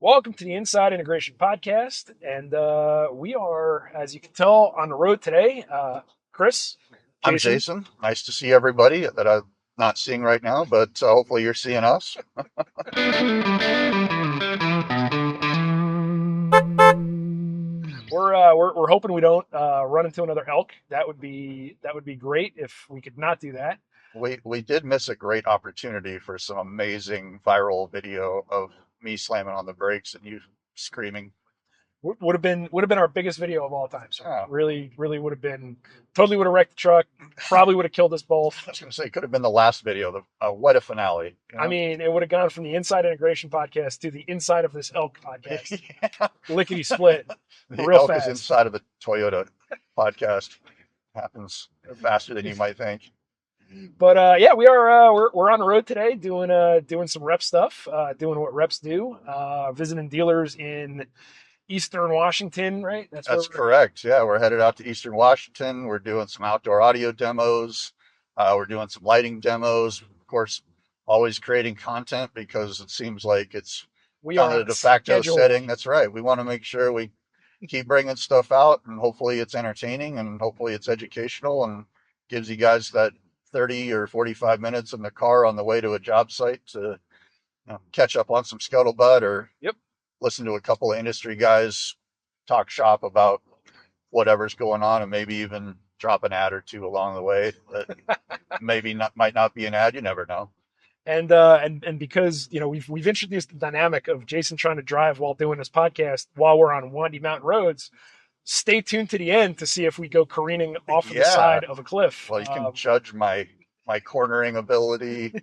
Welcome to the Inside Integration Podcast. And we are, as you can tell, on the road today. Chris, I'm Jayson. Jason. Nice to see everybody that I'm not seeing right now, but hopefully you're seeing us. We're hoping we don't run into another elk. That would be great if we could not do that. We did miss a great opportunity for some amazing viral video of me slamming on the brakes and you screaming. Would have been our biggest video of all time, sir. Oh, Really would have been. Totally would have wrecked the truck. Probably would have killed us both. I was going to say it could have been the last video, the what a finale. You I know? mean, it would have gone from the Inside Integration Podcast to the inside of this elk podcast, Yeah. lickety split, The real elk is fast. inside of the Toyota podcast. Happens faster than you might think. But yeah, we're on the road today doing some rep stuff, doing what reps do, visiting dealers in Eastern Washington, right? That's where That's correct. Yeah, we're headed out to Eastern Washington. We're doing some outdoor audio demos. We're doing some lighting demos. Of course, always creating content because it seems like it's we kind are of on the a de facto schedule. setting. That's right. We want to make sure we keep bringing stuff out, and hopefully it's entertaining, and hopefully it's educational, and gives you guys that 30 or 45 minutes in the car on the way to a job site to catch up on some scuttlebutt or Yep, listen to a couple of industry guys talk shop about whatever's going on, and maybe even drop an ad or two along the way that maybe not might not be an ad. You never know. and because we've introduced the dynamic of Jason trying to drive while doing this podcast while we're on windy mountain roads. Stay tuned to the end to see if we go careening off of the Yeah. side of a cliff. Well, you can judge my cornering ability,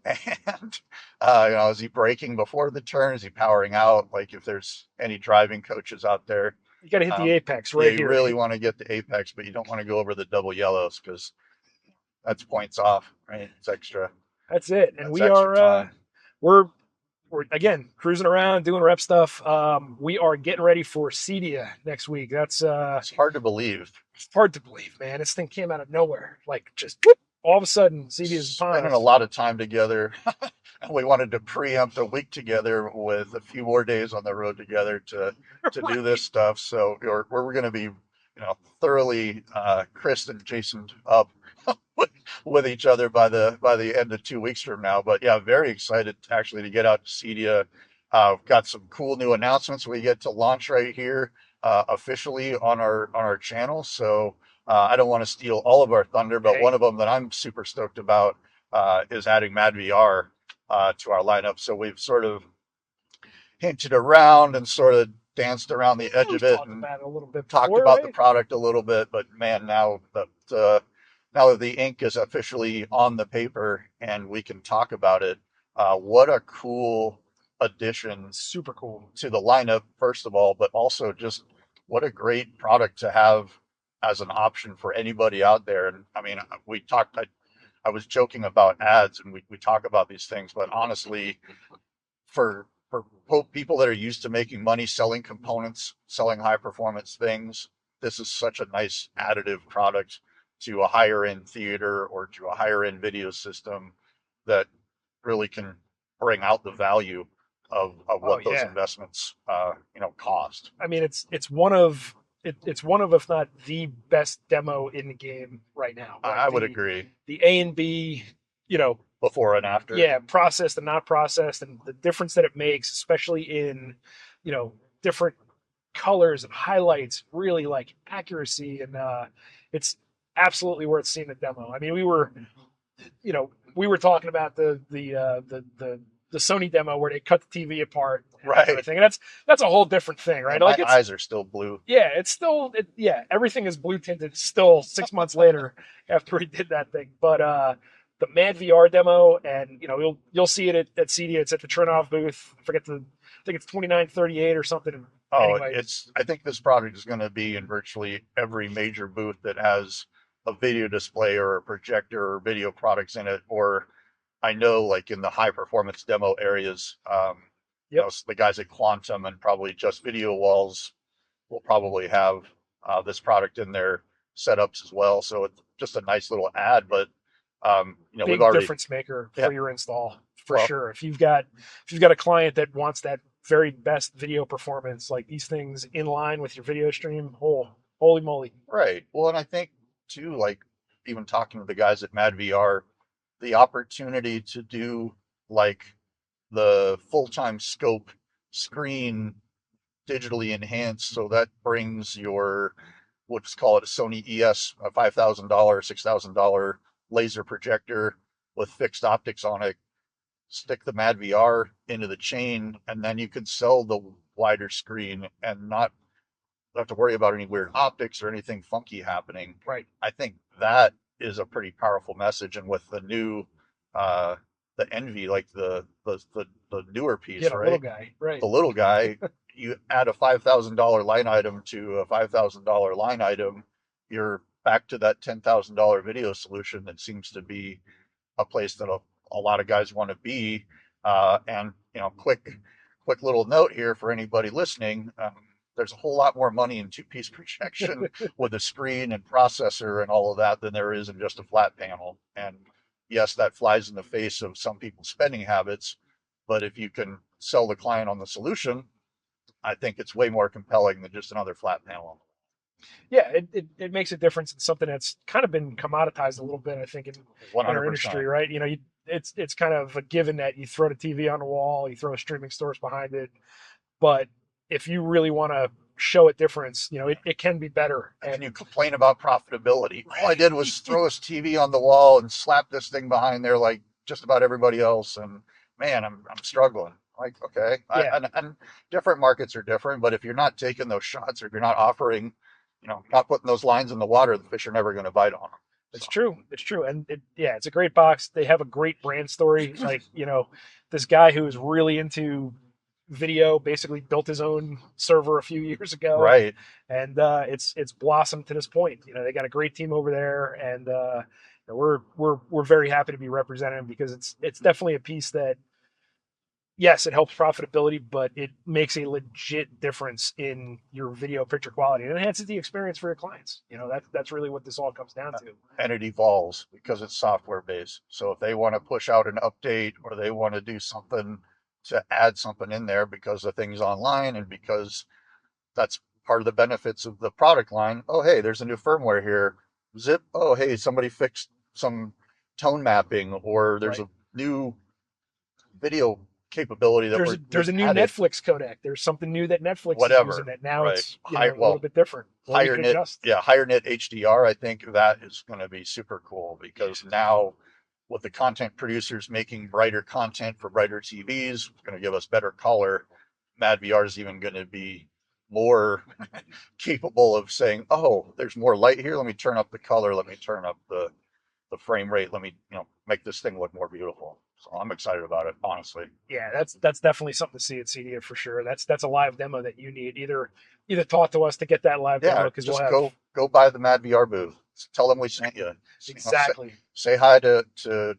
and is he braking before the turn? Is he powering out? Like if there's any driving coaches out there, You got to hit the apex yeah, right you here. really want to get the apex, but you don't want to go over the double yellows because that's points off, right? It's extra. That's it. And That's we extra are time. we're again cruising around doing rep stuff. We are getting ready for CEDIA next week. That's It's hard to believe. hard to believe, man. This thing came out of nowhere, like just whoop, all of a sudden CEDIA is upon Spending a us. lot of time together. And we wanted to preempt a week together with a few more days on the road together to do this stuff. So we're going to be, thoroughly Chris and Jayson up with each other by the end of 2 weeks from now. But yeah, very excited actually to get out to CEDIA. Got some cool new announcements we get to launch right here officially on our channel. So I don't want to steal all of our thunder, but one Hey, of them that I'm super stoked about is adding madVR to our lineup. So we've sort of hinted around and sort of danced around the edge we've of it talked and about it a little bit talked before, about the right? product a little bit. But man, now that the ink is officially on the paper and we can talk about it, what a cool addition Super cool. to the lineup, first of all, but also just what a great product to have as an option for anybody out there. And I mean, I was joking about ads and we talk about these things, but honestly, for people that are used to making money selling components, selling high performance things, this is such a nice additive product to a higher end theater or to a higher end video system that really can bring out the value of Oh what those yeah. investments cost. I mean, it's one of, if not the best demo in the game right now. Like I would agree. the A and B, you know, Before and after. yeah, processed and not processed, and the difference that it makes, especially in, you know, different colors and highlights, really like accuracy, and it's absolutely worth seeing the demo. I mean, we were talking about the Sony demo where they cut the TV apart and Right. everything. And that's a whole different thing, Yeah, right? my Like it's eyes are still blue. yeah, it's still yeah, everything is blue tinted still 6 months later after he did that thing. But the madVR demo, and you'll see it at CEDIA. It's at the Chernoff booth. I think it's 2938 or something. Oh, Anyway, I think this product is going to be in virtually every major booth that has a video display or a projector or video products in it. Or I know like in the high performance demo areas, yep, the guys at Quantum and probably Just Video Walls will probably have this product in their setups as well. So it's just a nice little ad, but we've big already, difference maker yeah, for your install for well, sure. If you've got a client that wants that very best video performance, like these things in line with your video stream. Oh, holy moly! Right. Well, and I think too, like even talking to the guys at madVR, the opportunity to do like the full-time scope screen digitally enhanced, so that brings your, let's call it a Sony ES, a $5,000, $6,000 laser projector with fixed optics on it, stick the madVR into the chain, and then you can sell the wider screen and not have to worry about any weird optics or anything funky happening. Right. I think that is a pretty powerful message. And with the new, uh, the Envy, like the newer piece, Get a little right? guy. Right. The little guy, you add a $5,000 line item to a $5,000 line item, you're back to that $10,000 video solution that seems to be a place that a lot of guys want to be. And quick little note here for anybody listening. There's a whole lot more money in two-piece projection with a screen and processor and all of that than there is in just a flat panel. And yes, that flies in the face of some people's spending habits, but if you can sell the client on the solution, I think it's way more compelling than just another flat panel. Yeah, it makes a difference in something that's kind of been commoditized a little bit, I think, in our industry, 100%. right? It's kind of a given that you throw the TV on the wall, you throw a streaming source behind it, but if you really want to show a difference, it can be better. And you complain about profitability. All I did was throw his TV on the wall and slap this thing behind there like just about everybody else. And man, I'm struggling. Like, okay. Yeah, And different markets are different, but if you're not taking those shots or if you're not offering, not putting those lines in the water, the fish are never going to bite on them. it's So, true. It's true. And it's a great box. They have a great brand story. Like, this guy who is really into video basically built his own server a few years ago, right. and it's blossomed to this point. They got a great team over there, and we're very happy to be representing them because it's definitely a piece that, yes, it helps profitability, but it makes a legit difference in your video picture quality. It enhances the experience for your clients. That's really what this all comes down to. And it evolves because it's software based. So if they want to push out an update or they want to do something to add something in there because the thing's online and because that's part of the benefits of the product line. Oh, hey, there's a new firmware here. Zip. Oh, hey, somebody fixed some tone mapping, or there's Right. a new video capability that There's a new added. Netflix codec. There's something new that Netflix is using Whatever. that now Right. it's High, a little bit different. Or we higher can net, adjust. yeah, higher net HDR. I think that is going to be super cool because now with the content producers making brighter content for brighter TVs, it's going to give us better color. madVR is even going to be more capable of saying, oh, there's more light here. Let me turn up the color. Let me turn up the frame rate. Let me, make this thing look more beautiful. So I'm excited about it, honestly. Yeah, that's definitely something to see at CEDIA for sure. That's a live demo that you need. Either talk to us to get that live demo Yeah, because we'll just have go by the madVR booth. Tell them we sent you. exactly. Say hi to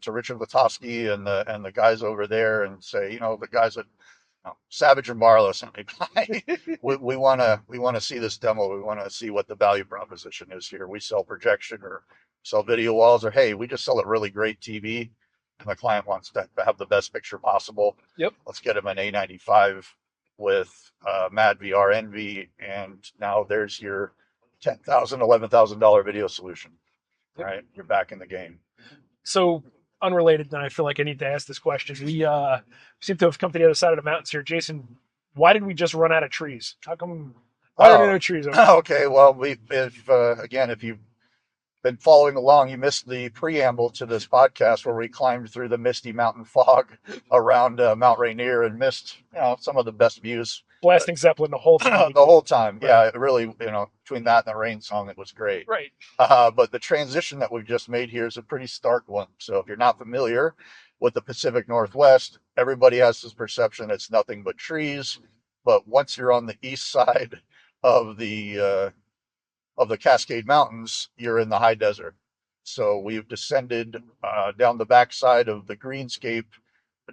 Richard Latowski and the guys over there, and say, the guys at Savage and Barlow sent me by. we want to see this demo. We want to see what the value proposition is here. We sell projection or sell video walls, or hey, we just sell a really great TV, and the client wants to have the best picture possible. Yep. Let's get them an A95 with madVR Envy, and now there's your $10,000, $11,000 video solution. Yep. Right, you're back in the game. So unrelated, and I feel like I need to ask this question. We seem to have come to the other side of the mountains here. Jayson, why did we just run out of trees? How come? Why are there no trees? Okay, well, if you've been following along, you missed the preamble to this podcast where we climbed through the misty mountain fog around Mount Rainier and missed, some of the best views. Blasting Zeppelin the whole time. The whole time. Right. Yeah, it really, between that and the rain song, it was great. Right. But the transition that we've just made here is a pretty stark one. So if you're not familiar with the Pacific Northwest, everybody has this perception it's nothing but trees. But once you're on the east side of the Cascade Mountains, you're in the high desert. So we've descended down the backside of the greenscape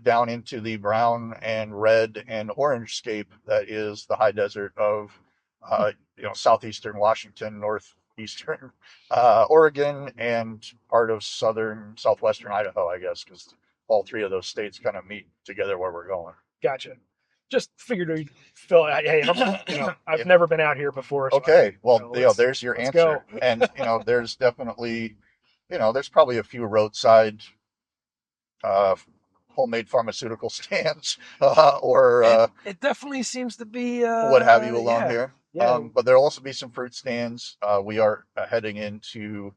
down into the brown and red and orange scape that is the high desert of southeastern Washington, northeastern Oregon, and part of southwestern Idaho, I guess, because all three of those states kind of meet together where we're going. Gotcha. just figured we'd fill it. Hey, I've Yeah. never been out here before, so I, Okay. Well, there's your let's go. answer. And, there's definitely, there's probably a few roadside uh, homemade pharmaceutical stands or It definitely seems to be, what have you along yeah, here. yeah. But there'll also be some fruit stands. We are heading into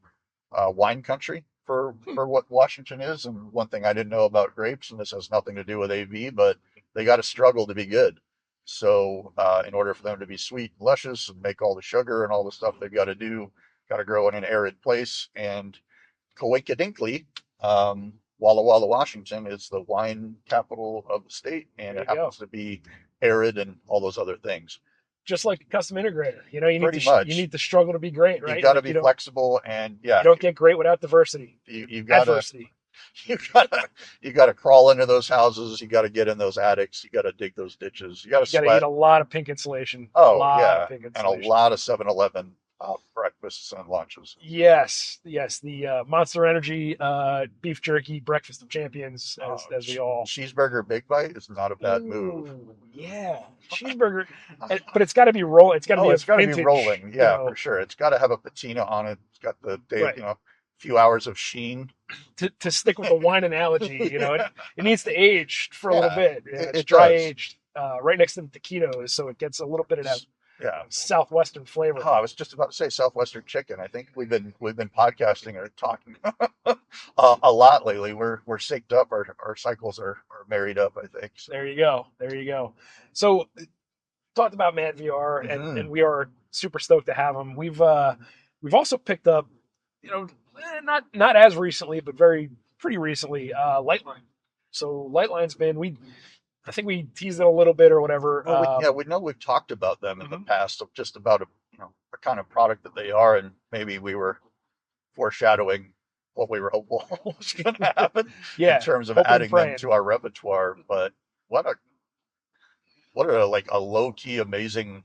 wine country Hmm. for what Washington is. And one thing I didn't know about grapes, and this has nothing to do with AV, but they got to struggle to be good. So in order for them to be sweet and luscious and make all the sugar and all the stuff they've got to do, got to grow in an arid place. And coincidentally, Walla Walla, Washington is the wine capital of the state, and There it you go. happens to be arid and all those other things. Just like a custom integrator, Pretty you much, need to struggle to be great, you've right? got to Like be flexible, and you yeah, don't get great without diversity, you've got to adversity. you gotta you gotta crawl into those houses. You gotta get in those attics. You gotta dig those ditches. You gotta You got to eat sweat. a lot of pink insulation, a Oh lot of yeah, pink and a insulation. lot of 7-Eleven breakfasts and lunches. Yes, yes, the Monster Energy beef jerky breakfast of champions, as we all. Cheeseburger Big Bite is not a bad move. Ooh, yeah, cheeseburger, but it's got to be roll. It's got to Oh, be a it's got to be vintage, rolling. Yeah, for sure. It's got to have a patina on it. It's got the day, right. few hours of sheen. To stick with the wine analogy, it needs to age for a little Yeah, bit. It's it dry does. aged right next to the taquitos, so it gets a little bit of that Yeah. southwestern flavor. Oh, I was just about to say Southwestern chicken. I think we've been podcasting or talking a lot lately. We're synced up. Our cycles are married up. I think so. There you go. There you go. So talked about madVR, and Hmm. we are super stoked to have them. We've also picked up, not as recently, but pretty recently, Lightline. So Lightline's been we I think we teased it a little bit or whatever. Well, we know we've talked about them in the Mhm. past of just about the kind of product that they are, and maybe we were foreshadowing what we were hopeful was going to happen in Yeah, terms of hoping and adding them praying. to our repertoire. But what a like a low key amazing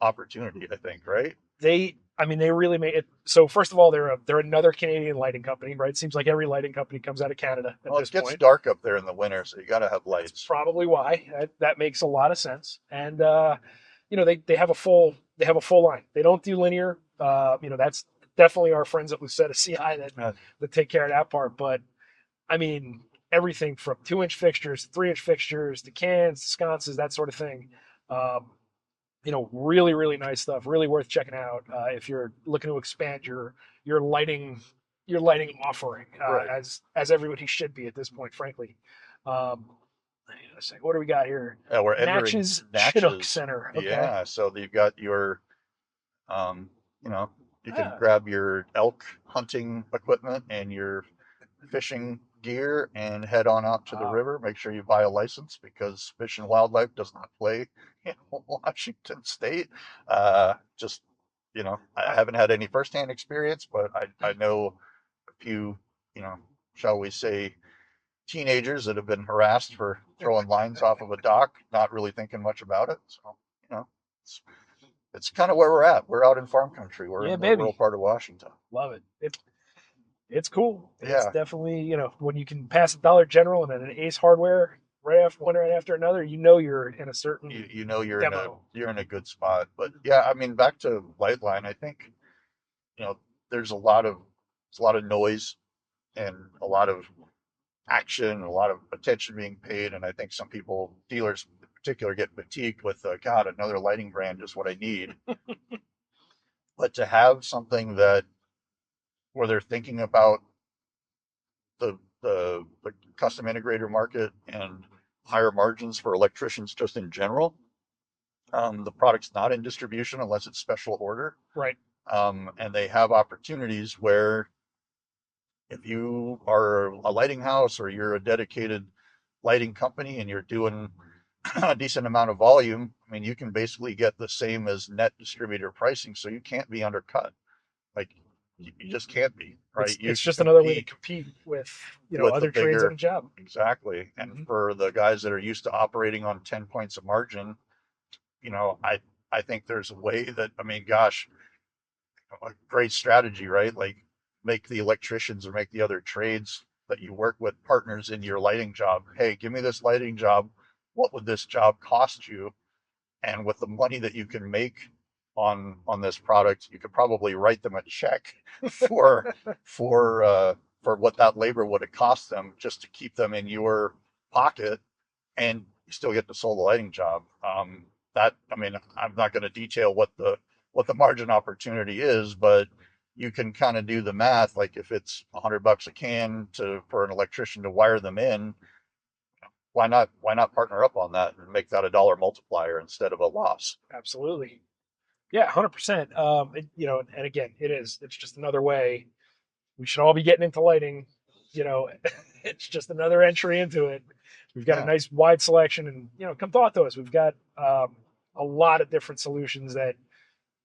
opportunity, I think, right? They really made it. So first of all, they're another Canadian lighting company, right? It seems like every lighting company comes out of Canada at Well, this it gets point. dark up there in the winter, so you got to have That's lights. probably why. That makes a lot of sense. And they have a full line. They don't do linear. That's definitely our friends at Lucetta CI that take care of that part. But I mean, everything from 2-inch fixtures to 3-inch fixtures to cans, to sconces, that sort of thing. Um, really, really nice stuff. Really worth checking out if you're looking to expand your lighting your lighting offering, Right. as everybody should be at this point, frankly. Um, hang on a second. What do we got here? We're entering Natchez Chinook Natchez. Center. Okay. Yeah, so you've got your, um, you know, you can Ah, grab your elk hunting equipment and your fishing gear and head on out to the wow. river. Make sure you buy a license because Fish and Wildlife does not play in Washington State. Just, I I, haven't had any firsthand experience, but I know a few, you know, shall we say, teenagers that have been harassed for throwing lines off of a dock, not really thinking much about it. So, you know, it's, it's kind of where we're at. We're out in farm country. We're yeah, in the rural baby. part of Washington. Love it. It's cool. It's Yeah, definitely, when you can pass a Dollar General and then an Ace Hardware right after another, you're in a certain you know demo. you're in a good spot. But yeah, I mean, back to Lightline, I think you know there's a lot of noise and a lot of action, a lot of attention being paid, and I think some people, dealers in particular, get fatigued with God, another lighting brand is what I need. But to have something that where they're thinking about the custom integrator market and higher margins for electricians just in general. The product's not in distribution unless it's special order. Right. And they have opportunities where if you are a lighting house or you're a dedicated lighting company and you're doing a decent amount of volume, I mean, you can basically get the same as net distributor pricing. So you can't be undercut. Like you just can't be, right? You It's can just another way to compete compete with with the other trades on bigger, a job. exactly. And Hmm. for the guys that are used to operating on 10 points of margin, I think there's a way that, I mean, gosh, a great strategy, right? Like make the electricians or make the other trades that you work with partners in your lighting job. Hey, give me this lighting job. what would this job cost you? And with the money that you can make on this product, you could probably write them a check for for what that labor would have cost them just to keep them in your pocket, and you still get the solo lighting job. That I mean, I'm not going to detail what the margin opportunity is, but you can kind of do the math. Like if it's $100 a can to for an electrician to wire them in, why not partner up on that and make that a dollar multiplier instead of a loss? Absolutely. Yeah, 100%. You know, and again, it's just another way. We should all be getting into lighting. You know, it's just another entry into it. We've got a Yeah. nice wide selection, and you know, come talk to us. We've got a lot of different solutions that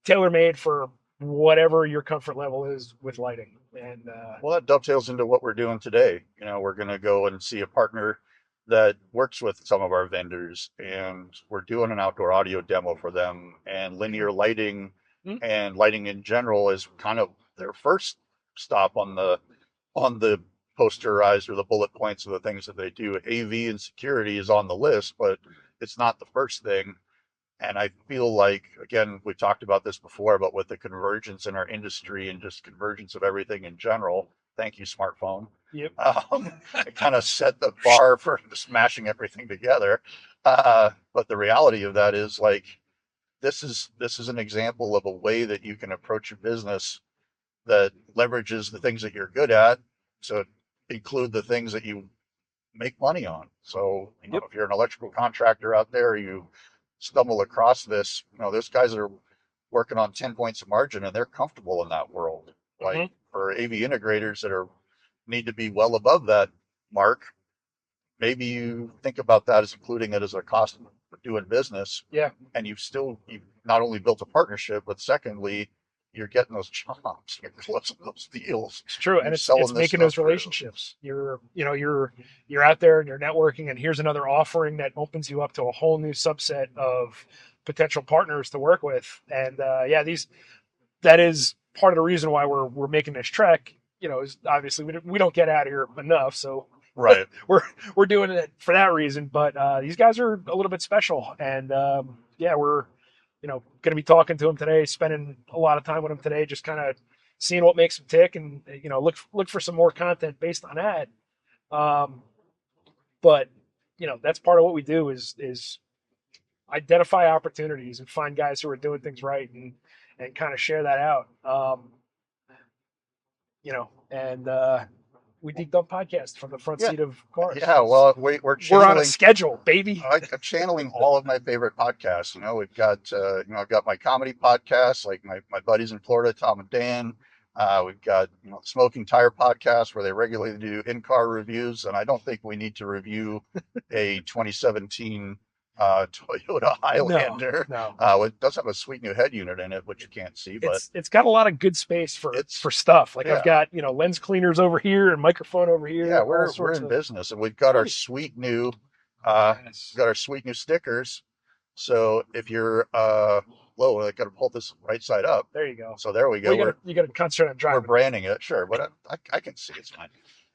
tailor made for whatever your comfort level is with lighting. And Well, that dovetails into what we're doing today. You know, we're going to go and see a partner that works with some of our vendors, and we're doing an outdoor audio demo for them. And linear lighting mm, and lighting in general is kind of their first stop on the posterized or the bullet points of the things that they do. AV and security is on the list, but it's not the first thing. And I feel like, again, we've talked about this before, but with the convergence in our industry and just convergence of everything in general, thank you, smartphone. yep. It kind of set the bar for smashing everything together. But the reality of that is like, this is an example of a way that you can approach your business that leverages the things that you're good at to include the things that you make money on. So, you know, Yep. if you're an electrical contractor out there, you stumble across this, you know, those guys are working on 10 points of margin and they're comfortable in that world. Like hmm for AV integrators that are need to be well above that mark, maybe you think about that as including it as a cost of doing business. Yeah, And you've not only built a partnership, but secondly, you're getting those jobs, you're closing those deals, it's true, and you're selling it's this making stuff those through. relationships. You're out there and you're networking, and here's another offering that opens you up to a whole new subset of potential partners to work with. And yeah, these that is part of the reason why we're making this trek. You know, is obviously we don't get out of here enough, so Right. we're we're doing it for that reason. But these guys are a little bit special, and yeah, we're going to be talking to them today, spending a lot of time with them today, just kind of seeing what makes them tick, and look for some more content based on that. Um, but that's part of what we do is identify opportunities and find guys who are doing things right and kind of share that out. And we deep dump podcast from the front Yeah. seat of cars. Yeah. Well, we're We're on a channeling. schedule, baby. I'm channeling all of my favorite podcasts. You know, we've got I've got my comedy podcasts, like my buddies in Florida, Tom and Dan. We've got the Smoking Tire podcast where they regularly do in-car reviews, and I don't think we need to review a 2017 Toyota No, Highlander. no. It does have a sweet new head unit in it, which you can't see, but It's got a lot of good space it's for stuff. Like I've yeah, got lens cleaners over here and microphone over here, yeah, all we're sorts in of. business, and we've got our Hey, sweet new uh, yes. got our sweet new stickers. So if you're whoa, I got to pull this right side up. There you go. So there we Well, go. you got to concentrate on We're driving. branding it, sure, but I can see it's fine.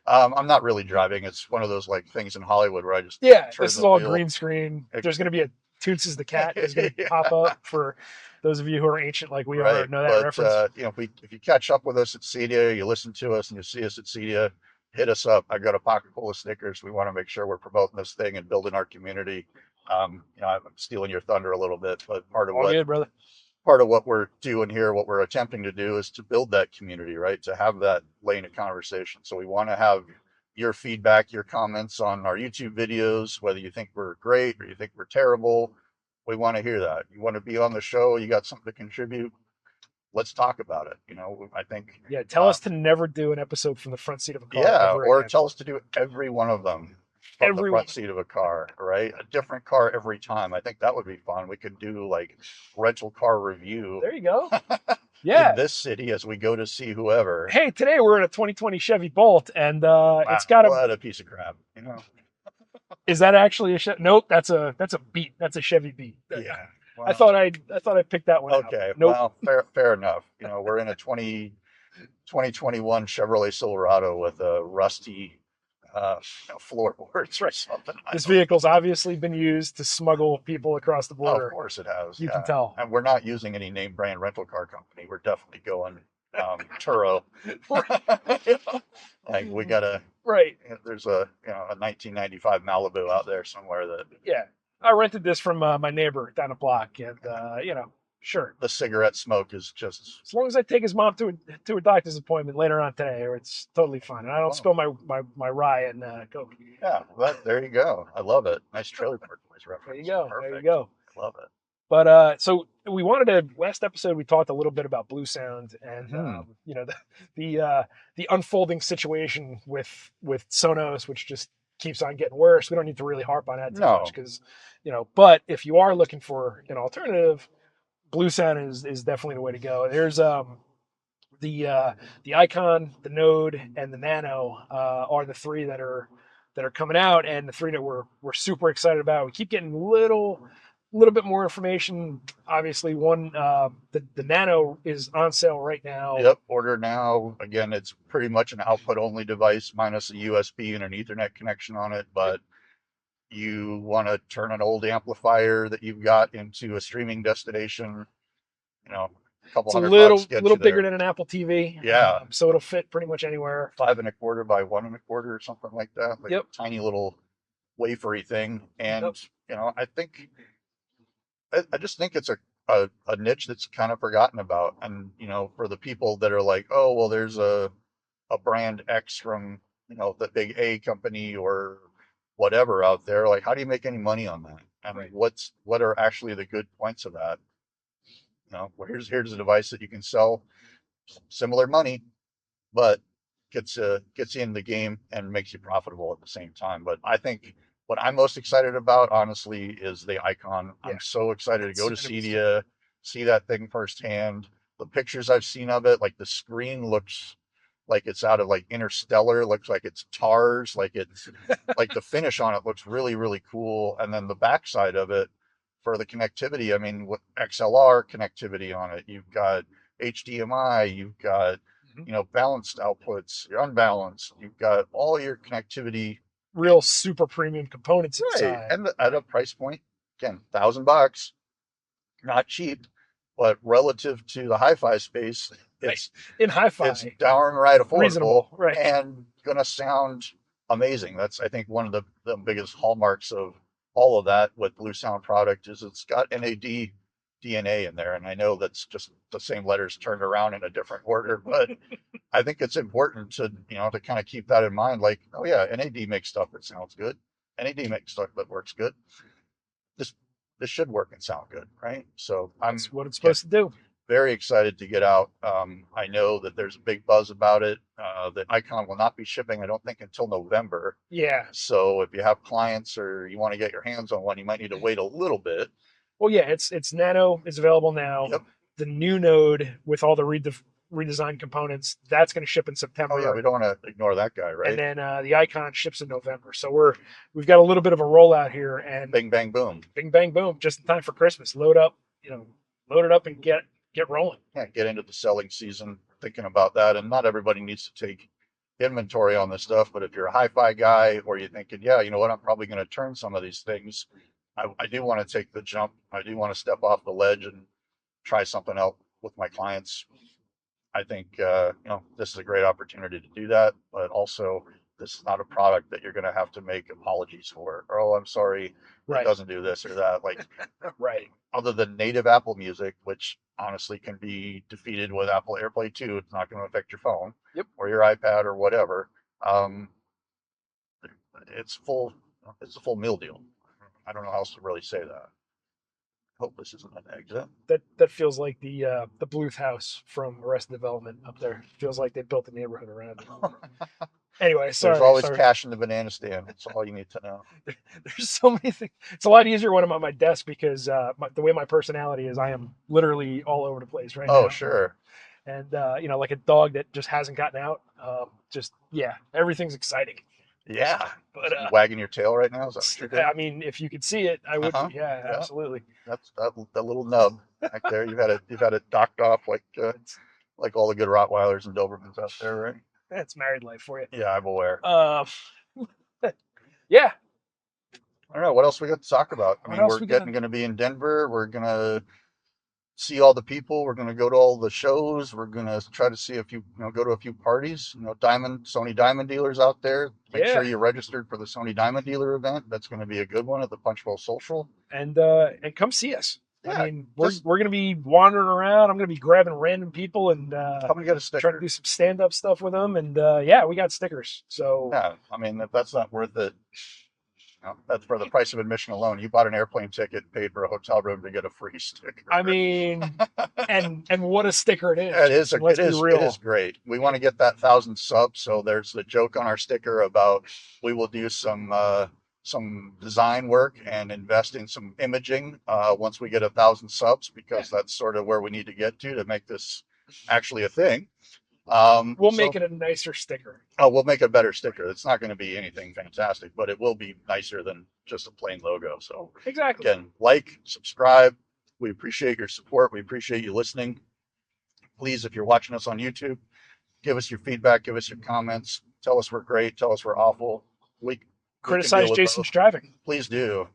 I'm not really driving. It's one of those like things in Hollywood where I just Yeah, turn this is the all wheel. green screen. It- There's going to be a Toonces the cat is going to pop up for those of you who are ancient like we are right, and know that but reference. if you catch up with us at CEDIA, you listen to us, and you see us at CEDIA, hit us up. I got a pocket full of stickers. We want to make sure we're promoting this thing and building our community. I'm stealing your thunder a little bit, but All good, brother. part of what we're doing here, what we're attempting to do is to build that community, right? To have that lane of conversation. So we want to have your feedback, your comments on our YouTube videos, whether you think we're great or you think we're terrible. We want to hear that. You want to be on the show, you got something to contribute, let's talk about it. I think, Yeah, tell us to never do an episode from the front seat of a car yeah, ever or again. tell us to do every one of them from the Everyone. front seat of a car, right? A different car every time. I think that would be fun. We could do like rental car review There you go. in Yeah. this city as we go to see whoever. Hey, today we're in a 2020 Chevy Bolt, and it's Wow, got a. what a piece of crap. Is that actually a Chevy? Nope, that's a Beat. That's a Chevy Beat. Yeah. I Well, thought I picked that one out. okay. Nope. Well, fair enough. We're in a 2021 Chevrolet Silverado with a rusty floorboards That's or right. something. I This don't. vehicle's obviously been used to smuggle people across the Of border. course it has. You can Yeah, tell. and we're not using any name brand rental car company. We're definitely going Turo. Like we got a Right. there's a 1995 Malibu out there somewhere that Yeah. I rented this from my neighbor down the block, and sure. the cigarette smoke is just As long as I take his mom to a doctor's appointment later on today, or it's totally fine. And I don't well, spill my rye and Coke. yeah. Well, there you go. I love it. Nice trailer park noise There you reference. go. There you Perfect. go. I love it. But so we wanted to last episode we talked a little bit about Bluesound and Hmm. the unfolding situation with Sonos, which just keeps on getting worse. We don't need to really harp on that too much No. because But if you are looking for an alternative, Bluesound is definitely the way to go. There's the Icon, the Node, and the Nano are the three that are coming out, and the three that we're super excited about. We keep getting little bit more information. Obviously, one the Nano is on sale right now. Yep. Order now. Again, it's pretty much an output only device minus a USB and an Ethernet connection on it. But you want to turn an old amplifier that you've got into a streaming destination, a couple It's a $100 get little you bigger there. than an Apple TV, Yeah. so it'll fit pretty much anywhere. 5 1/4 by 1 1/4 or something like that. Like Yep. tiny little wafery thing. Yep. And, I just think it's a niche that's kind of forgotten about. And, for the people that are like, oh, well, there's a brand X from, the big A company or whatever out there. Like, how do you make any money on that? And Right. what are actually the good points of that? Well, here's a device that you can sell similar money, but gets you in the game and makes you profitable at the same time. But I think what I'm most excited about, honestly, is the Icon. Yeah. I'm so excited to go to It's CEDIA, see that thing firsthand. The pictures I've seen of it, like the screen looks like it's out of like Interstellar, looks like it's TARS, like the finish on it looks really, really cool. And then the backside of it for the connectivity, I mean, with XLR connectivity on it, you've got HDMI, you've got balanced outputs, you're unbalanced, you've got all your connectivity. real super premium components Right. inside. And at a price point, again, $1,000, not cheap, but relative to the hi-fi space, Right. it's In it's hi-fi, downright affordable reasonable. Right. and gonna sound amazing. That's I think one of the biggest hallmarks of all of that with Blue Sound product is it's got NAD DNA in there. And I know that's just the same letters turned around in a different order, but I think it's important to kind of keep that in mind. Like, oh yeah, NAD makes stuff that sounds good. NAD makes stuff that works good. This this should work and sound good, right? So That's I'm what it's supposed to do. very excited to get out. I know that there's a big buzz about it. The Icon will not be shipping, I don't think, until November. Yeah. So if you have clients or you want to get your hands on one, you might need to wait a little bit. Well, yeah, it's Nano is available now. Yep. The new Node with all the redesigned components that's going to ship in Oh September. yeah, we don't want to ignore that guy, right? And then the Icon ships in November. So we've got a little bit of a rollout here, and Bing bang boom. bing bang boom, just in time for Christmas. Load up, load it up and get rolling. Yeah, get into the selling season thinking about that. And not everybody needs to take inventory on this stuff, but if you're a hi-fi guy or you're thinking, yeah, you know what, I'm probably going to turn some of these things. I do want to take the jump. I do want to step off the ledge and try something else with my clients. I think this is a great opportunity to do that, but also this is not a product that you're going to have to make apologies for. Or, oh, I'm sorry, it doesn't do this or that. Like, right. Other than native Apple Music, which honestly can be defeated with Apple AirPlay 2, it's not going to affect your phone or your iPad or whatever. Um, it's full. It's a full meal deal. I don't know how else to really say that. Hope this isn't an exit. That feels like the Bluth house from Arrested Development up there. Feels like they built a neighborhood around it. Anyway, sorry. There's always sorry. cash in the banana stand. That's all you need to know. There's so many things. It's a lot easier when I'm on my desk because the way my personality is, I am literally all over the place right now. Oh, sure. And like a dog that just hasn't gotten out. Everything's exciting. Yeah. But you wagging your tail right now? Is that what you're doing? I mean, if you could see it, I would. Yeah, absolutely. That's that little nub back there. You've had it docked off like all the good Rottweilers and Dobermans out there, right? That's married life for you. Yeah, I'm aware. Yeah. I don't know what else we got to talk about. I What mean, else we're we got? getting going to be in Denver. We're going to see all the people. We're going to go to all the shows. We're going to try to see a few, go to a few parties. Sony Diamond dealers out there. Make sure Yeah. you're registered for the Sony Diamond dealer event. That's going to be a good one at the Punchbowl Social. And come see us. I Yeah, mean, just we're gonna be wandering around. I'm gonna be grabbing random people and come and get a trying to sticker. do some stand up stuff with them. And yeah, we got stickers. So Yeah, I mean, if that's not worth it, that's for the price of admission alone. You bought an airplane ticket, paid for a hotel room to get a free sticker. I mean, and what a sticker it is, It is Jason. Let's be it is real. great. We want to get that 1,000 subs, so there's the joke on our sticker about we will do some design work and invest in some imaging once we get 1,000 subs, Yeah. because that's sort of where we need to get to make this actually a thing. We'll make So it a nicer sticker. oh, we'll make a better sticker. It's not going to be anything fantastic, but it will be nicer than just a plain logo. So Exactly. again, like, subscribe. We appreciate your support. We appreciate you listening. Please, if you're watching us on YouTube, give us your feedback, give us your comments, tell us we're great, tell us we're awful. We can deal Criticize with Jason's both. driving. Please do.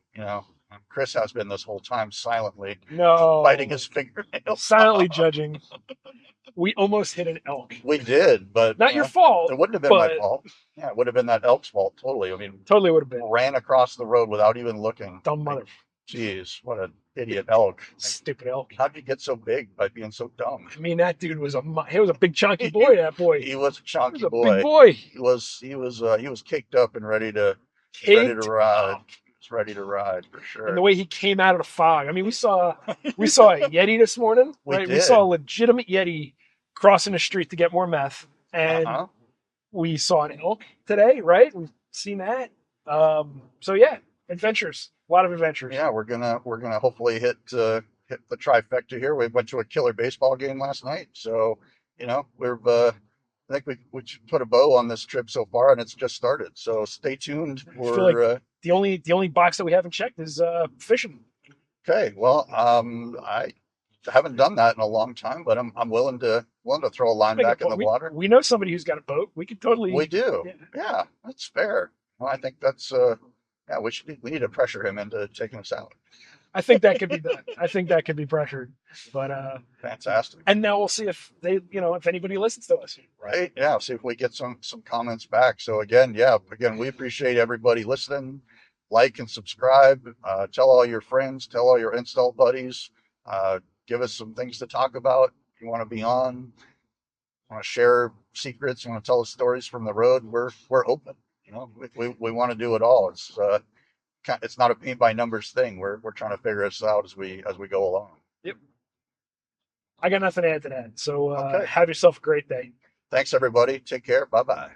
Chris has been this whole time silently biting No. his fingernails Silently off. judging. We almost hit an elk. We did, but Not your fault, it wouldn't have been my but fault. Yeah, it would have been that elk's fault totally. I mean, totally would have been. ran across the road without even looking. Dumb mother. Geez, what an idiot elk. Stupid elk. How'd you get so big by being so dumb? I mean, that dude was he was a big chunky boy. That boy. He was a He chunky was a big boy. boy. He was caked up and ready to Caked ride. up. He was ready to ride for And the sure. way he came out of the fog. I mean, we saw a Yeti this morning, We right? We did. saw a legitimate Yeti crossing the street to get more meth, and Uh-huh. we saw an elk today, right? We've seen that. So yeah, adventures, a lot of adventures. Yeah, we're gonna hopefully hit the trifecta here. We went to a killer baseball game last night, so we're I think we should put a bow on this trip so far, and it's just started. So stay tuned I feel like for. the only box that we haven't checked is fishing. Okay, well, I haven't done that in a long time, but I'm willing to throw a line Make back a in boat. the water. We know somebody who's got a boat. We could We totally. do. Yeah, Yeah, that's fair. Well, I think that's yeah, we need to pressure him into taking us out. I think that could be done. I think that could be pressured. But Fantastic. and now we'll see if if anybody listens to us. Right? Yeah, see if we get some comments back. So again, we appreciate everybody listening. Like and subscribe. Tell all your friends, tell all your install buddies. Give us some things to talk about. If you want to be on, want to share secrets, want to tell us stories from the road, we're open. We want to do it all. It's not a paint by numbers thing. We're trying to figure this out as we go along. Yep. I got nothing to add to that. So Okay. have yourself a great day. Thanks everybody. Take care. Bye bye.